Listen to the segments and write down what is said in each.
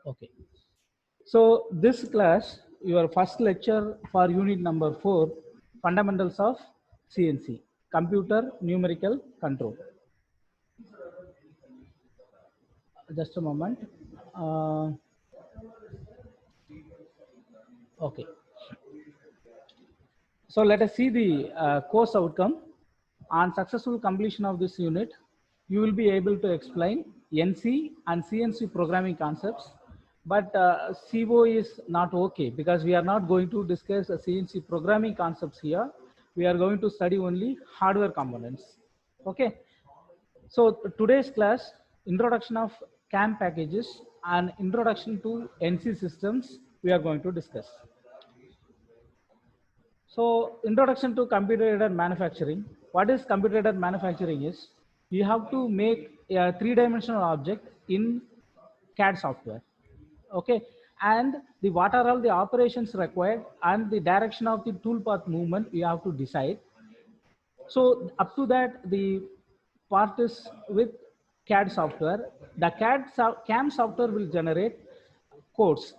Okay. So this class, your first lecture for unit number 4, fundamentals of CNC, computer numerical control. Just a moment. Uh, okay. So let us see the course outcome. On successful completion of this unit, you will be able to explain NC and CNC programming concepts. But CO is not okay because we are not going to discuss CNC programming concepts here. We are going to study only hardware components. Okay. So today's class, introduction of CAM packages and introduction to NC systems, we are going to discuss. So introduction to computer-aided manufacturing. What is computer-aided manufacturing is you have to make a three-dimensional object in CAD software. Okay, and the what are all the operations required and the direction of the toolpath movement you have to decide. So up to that, the part is with CAD software. The CAM software will generate codes,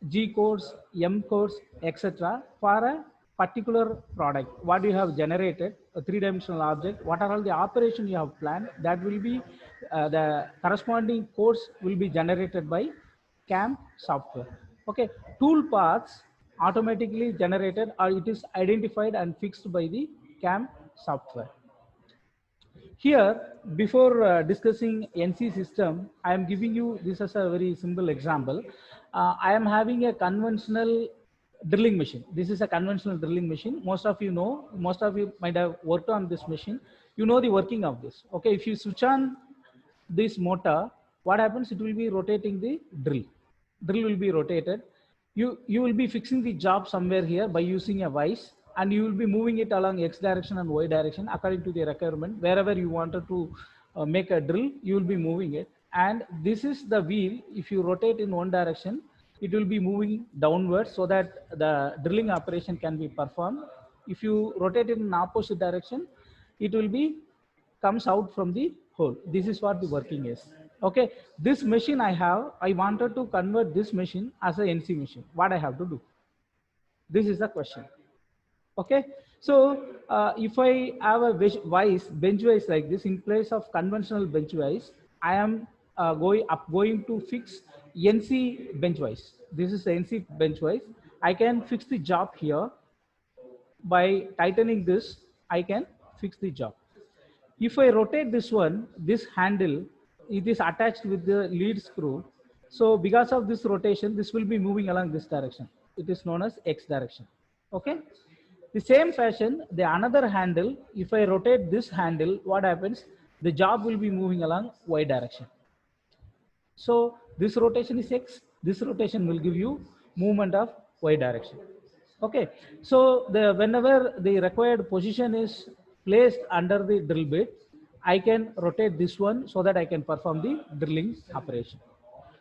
G codes, M codes, etc. for a particular product. What you have generated, a three-dimensional object, what are all the operations you have planned, that will be the corresponding codes will be generated by CAM software. Okay, tool paths automatically generated or it is identified and fixed by the CAM software. Here, before discussing NC system, I am giving you this as a very simple example. I am having a conventional drilling machine. This is a conventional drilling machine. Most of you know, most of you might have worked on this machine. You know the working of this. Okay, if you switch on this motor, what happens? It will be rotating the drill. Drill will be rotated. You will be fixing the job somewhere here by using a vise, and you will be moving it along X direction and Y direction according to the requirement. Wherever you wanted to make a drill, you will be moving it. And this is the wheel. If you rotate in one direction, it will be moving downwards so that the drilling operation can be performed. If you rotate it in opposite direction, it will be comes out from the hole. This is what the working is. Okay, this machine I wanted to convert this machine as a NC machine. What I have to do? This is the question. Okay, so if I have a bench vise like this, in place of conventional bench vise, I am going to fix NC bench vise. This is the NC bench vise. I can fix the job here by tightening this. I can fix the job. If I rotate this one, this handle, it is attached with the lead screw. So because of this rotation, this will be moving along this direction. It is known as X direction. Okay. The same fashion, the another handle, if I rotate this handle, what happens? The job will be moving along Y direction. So this rotation is X. This rotation will give you movement of Y direction. Okay. So whenever the required position is placed under the drill bit, I can rotate this one so that I can perform the drilling operation.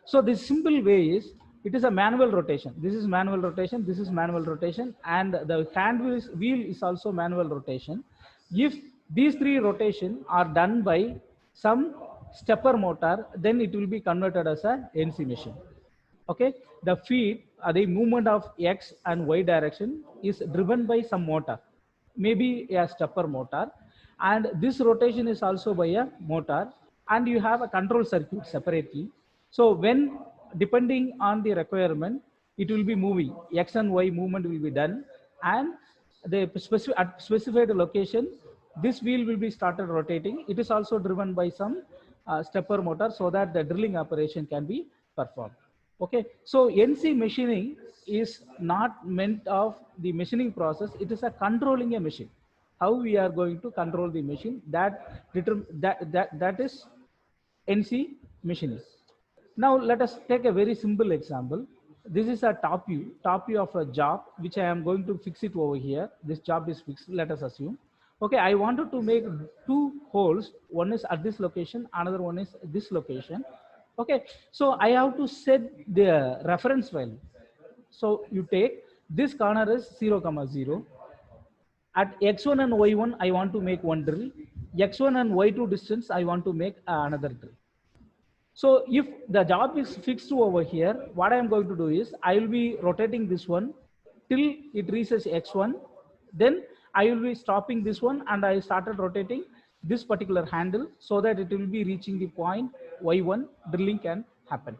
So the simple way is, it is a manual rotation. This is manual rotation. This is manual rotation, and the hand wheel is also manual rotation. If these three rotation are done by some stepper motor, then it will be converted as a NC machine. Okay, the feed, the movement of X and Y direction is driven by some motor, maybe a stepper motor, and this rotation is also by a motor, and you have a control circuit separately. So when, depending on the requirement, it will be moving, X and Y movement will be done, and the at specified location, this wheel will be started rotating. It is also driven by some stepper motor so that the drilling operation can be performed. Okay, so NC machining is not meant of the machining process. It is a controlling a machine. How we are going to control the machine, that is NC machining. Now let us take a very simple example. This is a top view of a job, which I am going to fix it over here. This job is fixed, let us assume. Okay, I wanted to make two holes. One is at this location, another one is this location. Okay, so I have to set the reference value. So you take this corner is 0, 0. At X1 and Y1, I want to make one drill. X1 and Y2 distance, I want to make another drill. So if the job is fixed over here, what I am going to do is I will be rotating this one till it reaches X1. Then I will be stopping this one and I started rotating this particular handle so that it will be reaching the point Y1, drilling can happen.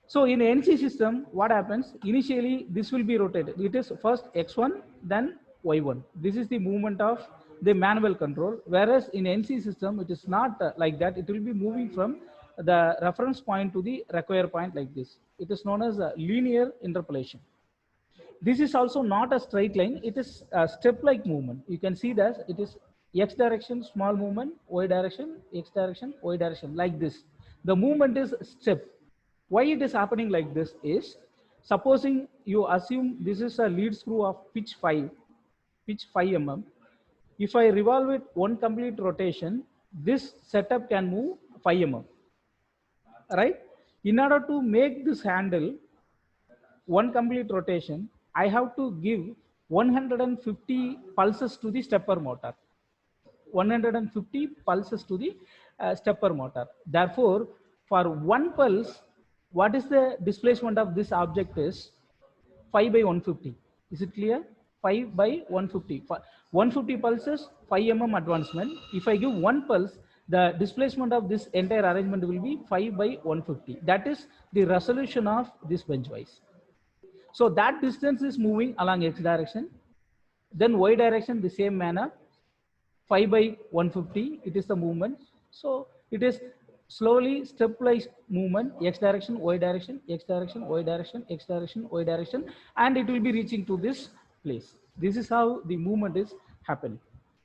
So in NC system, what happens? Initially, this will be rotated. It is first X1, then Y1. This is the movement of the manual control. Whereas in NC system, it is not like that. It will be moving from the reference point to the require point like this. It is known as a linear interpolation. This is also not a straight line. It is a step-like movement. You can see that it is X direction, small movement, Y direction, X direction, Y direction, like this. The movement is step. Why it is happening like this is, supposing you assume this is a lead screw of pitch 5 mm. If I revolve it one complete rotation, this setup can move 5 mm, right? In order to make this handle one complete rotation, I have to give 150 pulses to the stepper motor. 150 pulses to the stepper motor. Therefore, for one pulse, what is the displacement of this object is 5 by 150. Is it clear? 5 by 150. 150 pulses, 5 mm advancement. If I give one pulse, the displacement of this entire arrangement will be 5 by 150. That is the resolution of this bench vise. So that distance is moving along X direction. Then Y direction, the same manner. 5 by 150, it is the movement. So it is slowly stepwise movement, X direction, Y direction, X direction, Y direction, X direction, Y direction, and it will be reaching to this place. This is how the movement is happening.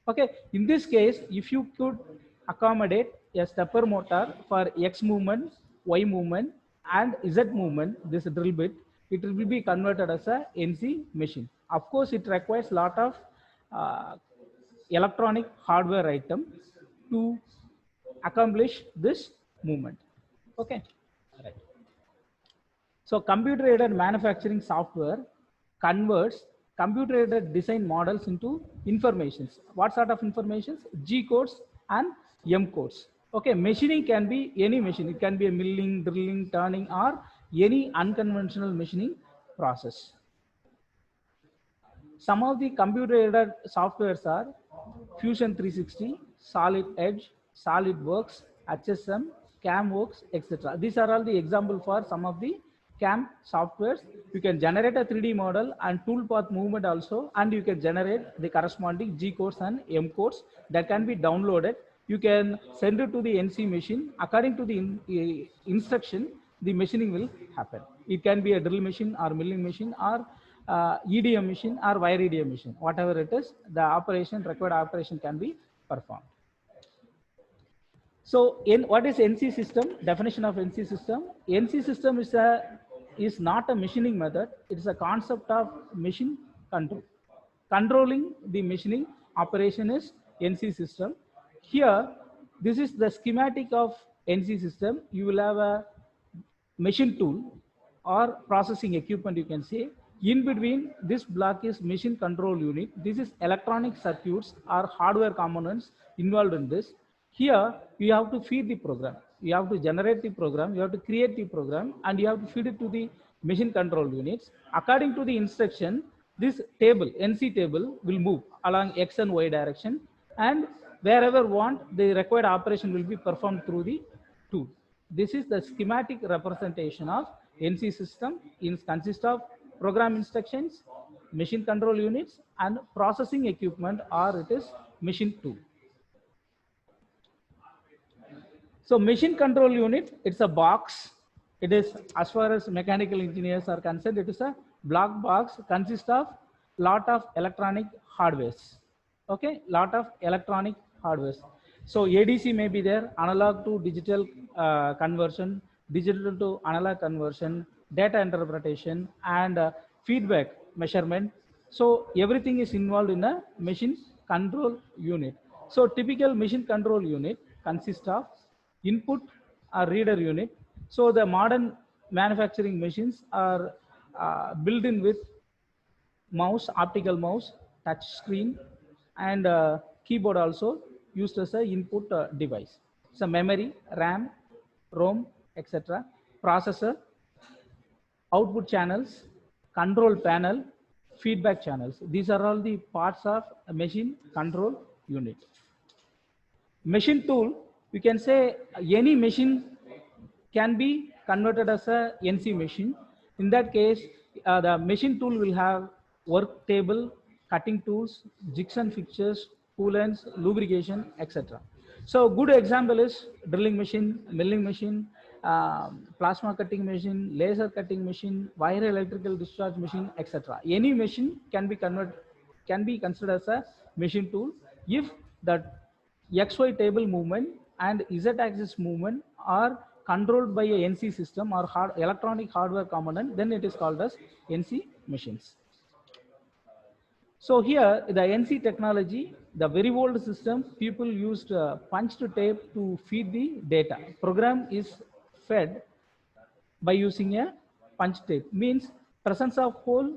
Okay, in this case, if you could accommodate a stepper motor for X movement, Y movement, and Z movement, this drill bit, it will be converted as a NC machine. Of course, it requires a lot of electronic hardware item to accomplish this movement. Okay, all right. So computer-aided manufacturing software converts computer-aided design models into informations. What sort of informations? G codes and M codes. Okay, machining can be any machine. It can be a milling, drilling, turning, or any unconventional machining process. Some of the computer-aided softwares are Fusion 360, Solid Edge, SolidWorks, HSM, CamWorks, etc. These are all the example for some of the CAM softwares. You can generate a 3D model and toolpath movement also, and you can generate the corresponding G codes and M codes that can be downloaded. You can send it to the NC machine. According to the instruction, the machining will happen. It can be a drill machine or milling machine or EDM machine or wire EDM machine. Whatever it is, the operation, required operation can be performed. So what is NC system? Definition of NC system. NC system is not a machining method. It is a concept of machine control. Controlling the machining operation is NC system. Here, this is the schematic of NC system. You will have a machine tool or processing equipment, you can say. In between this block is machine control unit. This is electronic circuits or hardware components involved in this. Here you have to feed the program. You have to generate the program. You have to create the program, and you have to feed it to the machine control units. According to the instruction, this table, NC table, will move along X and Y direction, and wherever want, the required operation will be performed through the tool. This is the schematic representation of NC system. It consists of program instructions, machine control units, and processing equipment, or it is machine tool. So machine control unit, it's a box. It is, as far as mechanical engineers are concerned, it is a black box, consists of lot of electronic hardwares. Okay, lot of electronic hardwares. So ADC may be there, analog to digital conversion, digital to analog conversion, data interpretation, and feedback measurement. So everything is involved in a machine control unit. So typical machine control unit consists of input or reader unit. So the modern manufacturing machines are built in with mouse, optical mouse, touch screen, and keyboard also used as a input device. So memory, RAM, ROM, etc., processor, output channels, control panel, feedback channels. These are all the parts of a machine control unit. Machine tool, you can say any machine can be converted as a NC machine. In that case, the machine tool will have work table, cutting tools, jigs and fixtures, coolants, lubrication, etc. So good example is drilling machine, milling machine, plasma cutting machine, laser cutting machine, wire electrical discharge machine, etc. Any machine can be considered as a machine tool if the XY table movement and Z axis movement are controlled by a NC system or electronic hardware component, then it is called as NC machines. So here the NC technology, the very old system, people used punched tape to feed the data. Program is fed by using a punch tape, means presence of hole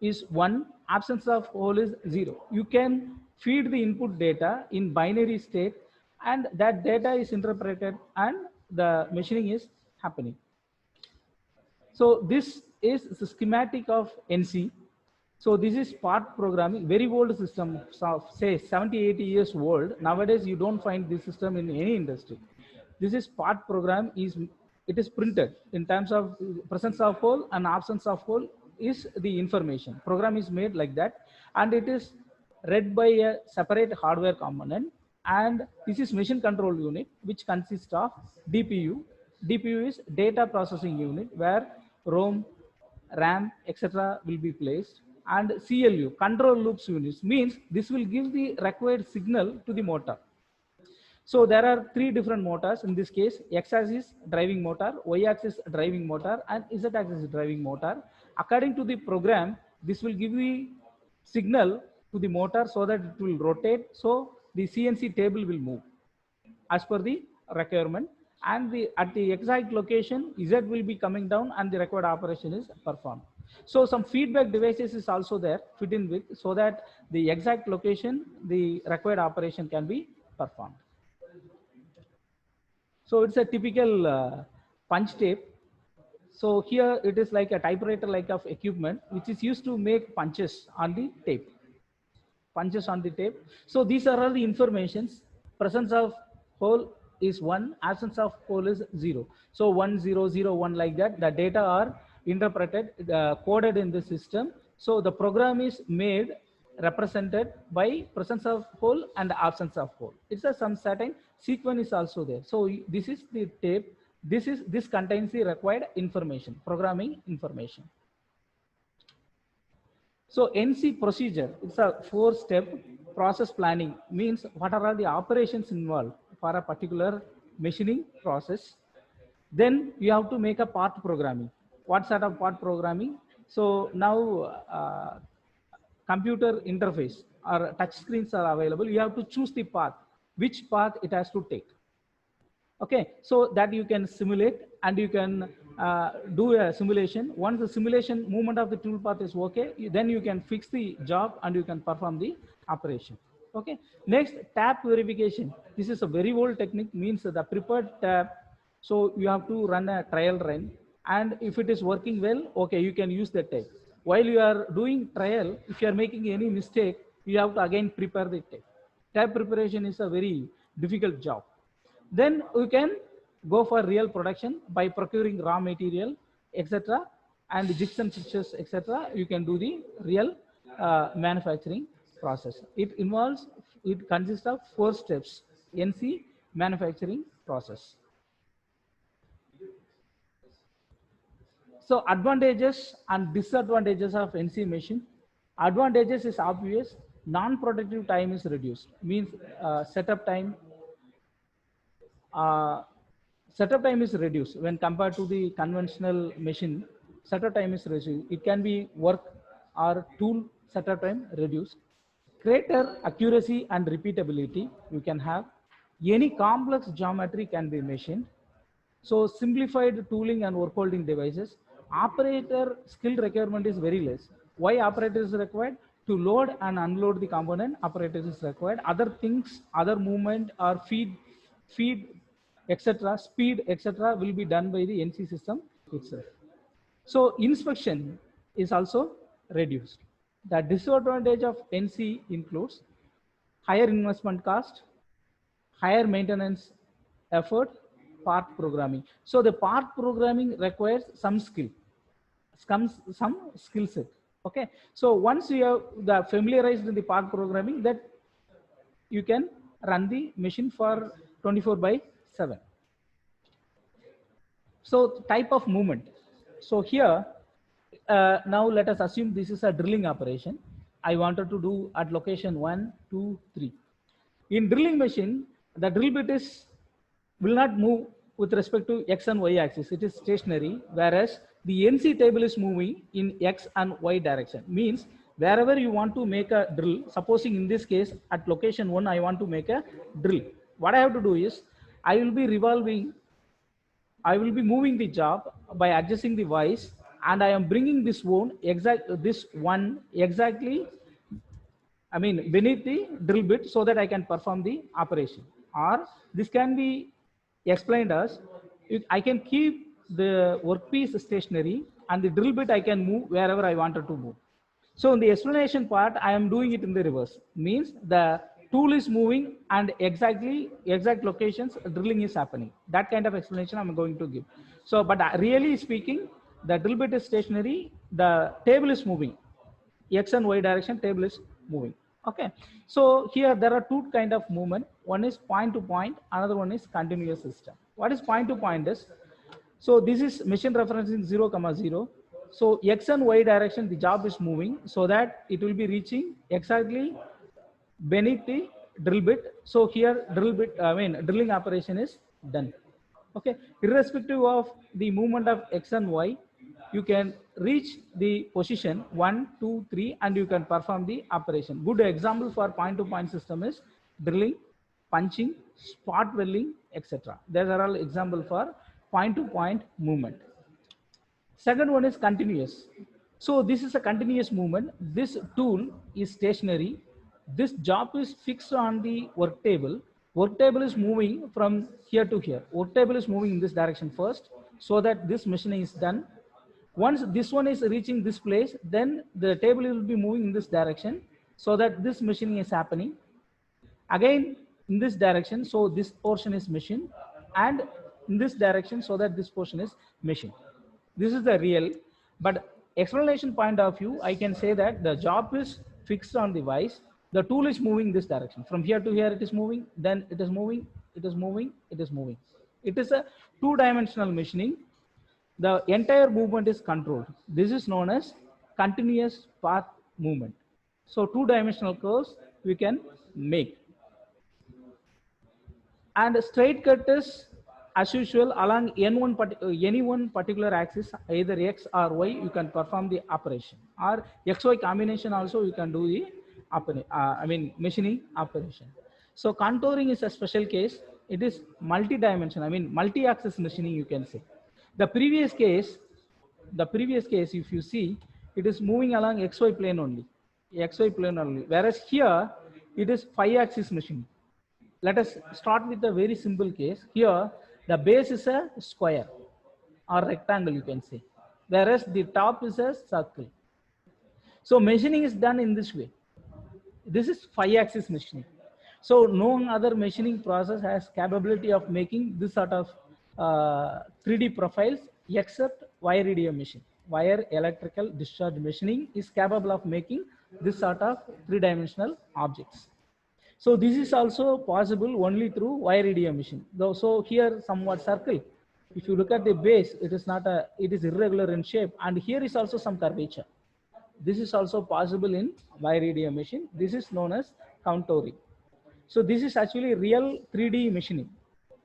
is 1, absence of hole is 0. You can feed the input data in binary state and that data is interpreted and the machining is happening. So this is the schematic of NC. So this is part programming, very old system, say 70, 80 years old. Nowadays, you don't find this system in any industry. This is part program, it is printed in terms of presence of hole and absence of hole is the information. Program is made like that and it is read by a separate hardware component, and this is machine control unit which consists of DPU. DPU is data processing unit where ROM, RAM, etc. will be placed, and CLU, control loops units, means this will give the required signal to the motor. So there are 3 different motors in this case: X-axis driving motor, Y-axis driving motor, and Z-axis driving motor. According to the program, this will give the signal to the motor so that it will rotate. So the CNC table will move as per the requirement, and at the exact location Z will be coming down and the required operation is performed. So some feedback devices is also there fit in with, so that the exact location the required operation can be performed. So it's a typical punch tape. So here it is like a typewriter like of equipment which is used to make punches on the tape. Punches on the tape. So these are all the informations. Presence of hole is 1, absence of hole is 0. So 1, 0, 0, 1 like that. The data are interpreted, coded in the system. So the program is made, represented by presence of hole and absence of hole. It's some certain sequence is also there. So this is the tape. This contains the required information, programming information. So NC procedure, it's a 4-step process planning, means what are all the operations involved for a particular machining process. Then you have to make a part programming. What sort of part programming? So now computer interface or touch screens are available. You have to choose the path, which path it has to take. Okay, so that you can simulate and you can do a simulation. Once the simulation movement of the tool path is okay, then you can fix the job and you can perform the operation. Okay, next, tap verification. This is a very old technique, means the prepared tap. So you have to run a trial run, and if it is working well, okay, you can use the tape. While you are doing trial, if you are making any mistake, you have to again prepare the tape. Tape preparation is a very difficult job. Then you can go for real production by procuring raw material, etc., and jigs and fixtures, etc. You can do the real manufacturing process. It consists of 4 steps, NC manufacturing process. So advantages and disadvantages of NC machine. Advantages is obvious. Non-productive time is reduced, means setup time is reduced when compared to the conventional machine. Setup time is reduced. It can be work or tool setup time reduced. Greater accuracy and repeatability you can have. Any complex geometry can be machined. So simplified tooling and work holding devices. Operator skill requirement is very less. Why operator is required? To load and unload the component, operator is required. Other things, other movement or feed etc., speed, etc., will be done by the NC system itself. So inspection is also reduced. The disadvantage of NC includes higher investment cost, higher maintenance effort, part programming. So the part programming requires some skill, some skill set. Okay. So once you have the familiarized in the part programming, that you can run the machine for 24/7. So type of movement. So here, now let us assume this is a drilling operation. I wanted to do at location 1, 2, 3. In drilling machine, the drill bit will not move with respect to X and Y axis. It is stationary, whereas the NC table is moving in X and Y direction. Means wherever you want to make a drill, supposing in this case at location 1, I want to make a drill. What I have to do is I will be moving the job by adjusting the Y's, and I am bringing this one exactly, I mean, beneath the drill bit so that I can perform the operation. Or this can be explained as I can keep the workpiece stationary and the drill bit I can move wherever I wanted to move. So in the explanation part, I am doing it in the reverse. Means the tool is moving and exact locations drilling is happening. That kind of explanation I'm going to give. So, but really speaking, the drill bit is stationary, the table is moving. X and Y direction table is moving. Okay. So here there are two kind of movement. One is point to point, another one is continuous system. What is point to point is, so this is machine referencing 0, 0. So X and Y direction, the job is moving so that it will be reaching exactly beneath the drill bit. So here drilling operation is done. Okay. Irrespective of the movement of X and Y, you can reach the position 1, 2, 3, and you can perform the operation. Good example for point to point system is drilling, punching, spot welding, etc. These are all example for point to point movement. Second one is continuous. So this is a continuous movement. This tool is stationary. This job is fixed on the work table. Work table is moving from here to here. Work table is moving in this direction first so that this machining is done. Once this one is reaching this place, then the table will be moving in this direction so that this machining is happening. Again in this direction, so this portion is machined, and in this direction so that this portion is machined. This is the real, but explanation point of view, I can say that the job is fixed on the vise. The tool is moving this direction. From here to here it is moving, then it is moving, it is moving, it is moving. It is a two-dimensional machining. The entire movement is controlled. This is known as continuous path movement. So two-dimensional curves we can make. And a straight cut is as usual along any one particular axis, either X or Y, you can perform the operation, or XY combination also you can do the machining operation. So contouring is a special case. It is multi-dimension, multi-axis machining, you can say. The previous case, if you see, it is moving along XY plane only, whereas here it is 5-axis machining. Let us start with a very simple case. Here, the base is a square or rectangle, you can say, whereas the top is a circle. So machining is done in this way. This is 5-axis machining. So no other machining process has capability of making this sort of 3D profiles except wire EDM machine. Wire electrical discharge machining is capable of making this sort of 3-dimensional objects. So this is also possible only through wire EDM machine. So here somewhat circle. If you look at the base, it is irregular in shape, and here is also some curvature. This is also possible in wire EDM machine. This is known as contouring. So this is actually real 3D machining,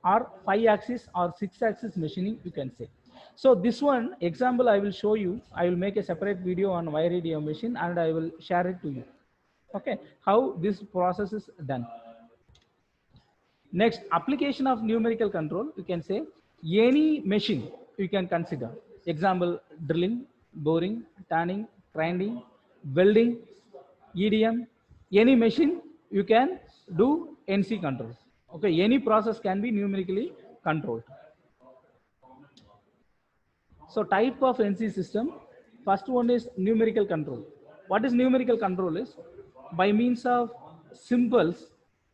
or 5-axis or 6-axis machining, you can say. So this one example I will show you. I will make a separate video on wire EDM machine and I will share it to you. Okay, how this process is done. Next, application of numerical control, you can say any machine you can consider. Example, drilling, boring, turning, grinding, welding, EDM, any machine you can do NC control. Okay, any process can be numerically controlled. So type of NC system, first one is numerical control. What is numerical control is by means of symbols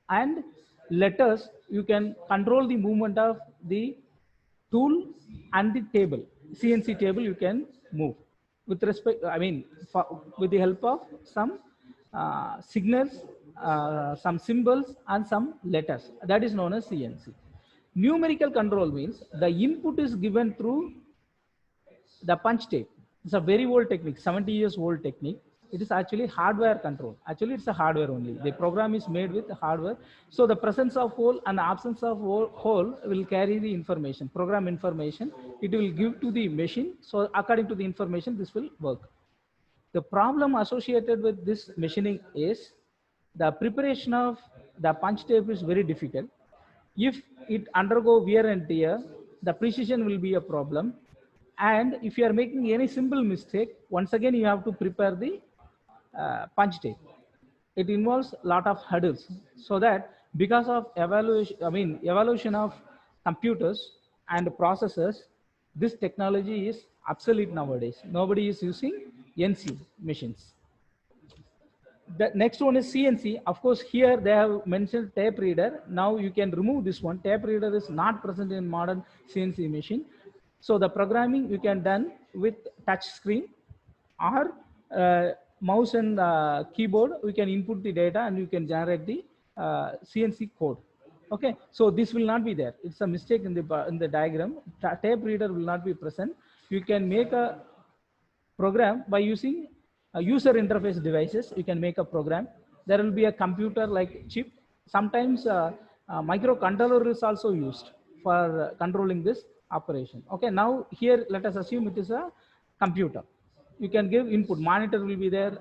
and letters, you can control the movement of the tool and the table. CNC table you can move with respect, I mean, with the help of some signals, some symbols and some letters. That is known as CNC. Numerical control means the input is given through the punch tape. It's a very old technique, 70 years old technique. It is actually hardware control. Actually, it's a hardware only. The program is made with hardware. So the presence of hole and absence of hole will carry the information, program information. It will give to the machine. So according to the information, this will work. The problem associated with this machining is the preparation of the punch tape is very difficult. If it undergo wear and tear, the precision will be a problem. And if you are making any simple mistake, once again you have to prepare the punch tape. It involves a lot of hurdles. So that because of evaluation of computers and processors, this technology is obsolete nowadays. Nobody is using NC machines. The next one is CNC. Of course, here they have mentioned tape reader. Now you can remove this one. Tape reader is not present in modern CNC machine. So the programming you can done with touch screen or mouse and keyboard. We can input the data and you can generate the CNC code. Okay, so this will not be there. It's a mistake in the diagram. Tape reader will not be present. You can make a program by using user interface devices. You can make a program. There will be a computer like chip. Sometimes microcontroller is also used for controlling this operation. Okay, now here let us assume it is a computer. You can give input. Monitor will be there.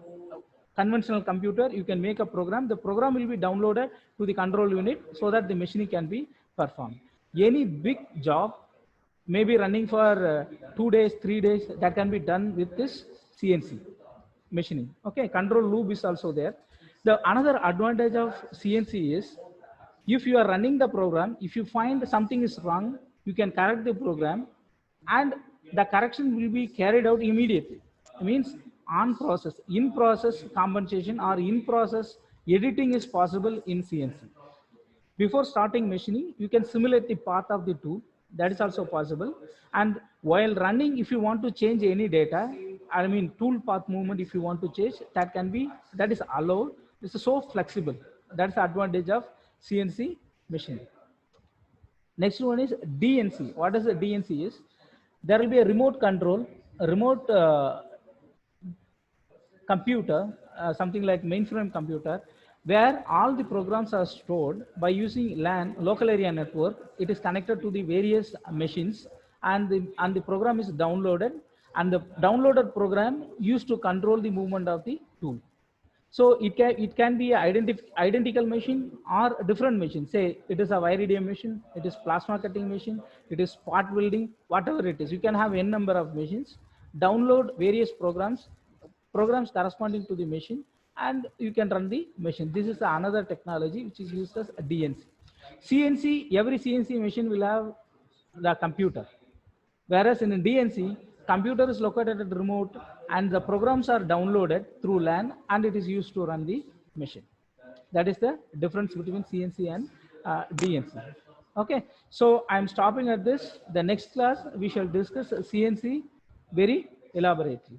Conventional computer, you can make a program. The program will be downloaded to the control unit so that the machining can be performed. Any big job may be running for 2 days, 3 days, that can be done with this CNC machining. Okay, control loop is also there. The another advantage of CNC is if you are running the program, if you find something is wrong, you can correct the program and the correction will be carried out immediately. It means on process, in process compensation or in process editing is possible in CNC. Before starting machining, you can simulate the path of the tool. That is also possible. And while running, if you want to change any data, I mean tool path movement, if you want to change, that is allowed. This is so flexible. That's the advantage of CNC machining. Next one is DNC. What is the DNC is? There will be a remote control, a remote computer, something like mainframe computer, where all the programs are stored by using LAN, local area network. It is connected to the various machines and the program is downloaded, and the downloaded program used to control the movement of the tool. So it can be an identical machine or a different machine. Say it is a Viridium machine, it is plasma cutting machine, it is part welding, whatever it is. You can have n number of machines, download various programs corresponding to the machine, and you can run the machine. This is another technology which is used as a DNC. CNC, every CNC machine will have the computer. Whereas in a DNC, computer is located at the remote and the programs are downloaded through LAN and it is used to run the machine. That is the difference between CNC and DNC. Okay, so I'm stopping at this. The next class we shall discuss CNC very elaborately.